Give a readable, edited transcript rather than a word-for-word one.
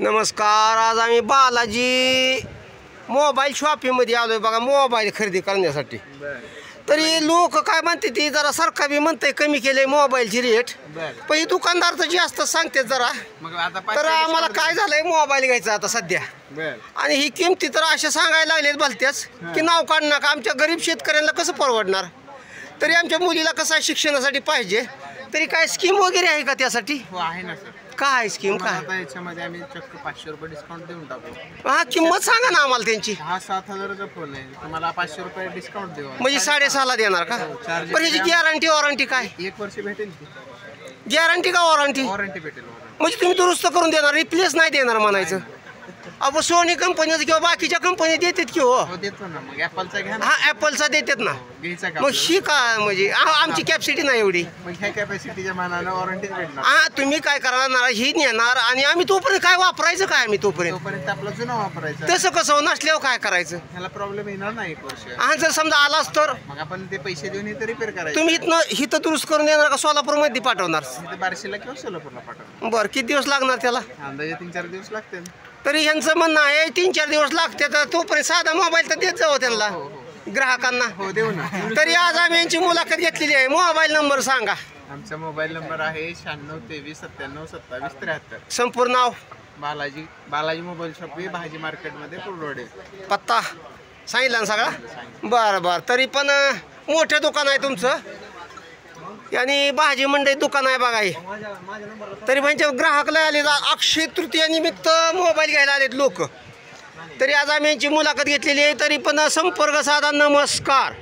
नमस्कार. आज आम्ही बालाजी मोबाईल शॉपिंगमध्ये आलोय बघा, मोबाईल खरेदी करण्यासाठी. तरी लोक काय म्हणते ती जरा सरकार बी म्हणते कमी केले मोबाईलची रेट, पण ही दुकानदार तर जास्त सांगते जरा. तर आम्हाला काय झालंय, मोबाईल घ्यायचा आता सध्या, आणि ही किमती तर अशा सांगायला लागलेत भलत्याच की नाव काढ नका. आमच्या गरीब शेतकऱ्यांना कसं परवडणार? तरी आमच्या मुलीला कसं शिक्षणासाठी पाहिजे, तरी काय स्कीम वगैरे आहे का त्यासाठी? हो आहे ना सर. काय स्कीम काय? आता याच्यामध्ये आम्ही चक्क 500 रुपये डिस्काउंट देऊन टाकू. हा, किंमत सांगा ना आम्हाला त्यांची. हा 7,000चा फोन आहे, तुम्हाला 500 रुपये डिस्काउंट देऊ. म्हणजे 6.5 देणार का? पण ह्याची गॅरंटी वॉरंटी काय? 1 वर्ष भेटेल. गॅरंटी का वॉरंटी? वॉरंटी भेटेल. म्हणजे तुम्ही दुरुस्त करून देणार, रिप्लेस नाही देणार म्हणायचं? अहो सोनी कंपनीचं किंवा बाकीच्या कंपनी देतात की हो. देतो ना, मग ॲपलचा घ्या ना. हा ॲपलचा देतात ना. घ्यायचा का? मग ही का म्हणजे आमची कॅपॅसिटी नाही एवढी. मग ह्या कॅपॅसिटीच्या मानानं वॉरंटीच भेटणार. हा, तुम्ही काय करणार, ही नेणार आणि आम्ही तोपर्यंत काय वापरायचं काय? आम्ही तोपर्यंत आपला जुना वापरायचा. तसं कसं नसल्यावर काय करायचं? ह्याला प्रॉब्लेम येणार नाही 1 वर्ष. हा, जर समजा आलाच तर मग आपण ते पैसे देऊन इथं रिपेअर करायचं. तुम्ही इथं दुरुस्त करून देणार का सोलापूरमध्ये पाठवणार? इथे बार्शीला किंवा सोलापूरला पाठवणार. बरं, किती दिवस लागणार त्याला? अंदाजे 3-4 दिवस लागतील. तरी ह्यांचं म्हणणं आहे 3-4 दिवस लागते, तर तोपर्यंत साधा मोबाईल तर देत जावं त्यांना, ग्राहकांना. हो देऊ ना. तरी आज आम्ही यांची मुलाखत घेतलेली आहे. मोबाईल नंबर सांगा. आमचा मोबाईल नंबर आहे 9623972773. संपूर्ण नाव? बालाजी मोबाईल शॉप, भाजी मार्केटमध्ये पुरवडे. पत्ता सांगितला ना सगळा? बरं बरं. तरी पण मोठं दुकान आहे तुमचं, आणि भाजी मंडई दुकान आहे बघा हे. तरी म्हणजे ग्राहकला आले, अक्षय तृतीयानिमित्त मोबाईल घ्यायला आलेत लोक. तरी आज आम्ही यांची मुलाखत घेतलेली आहे. तरी पण संपर्क साधा. नमस्कार.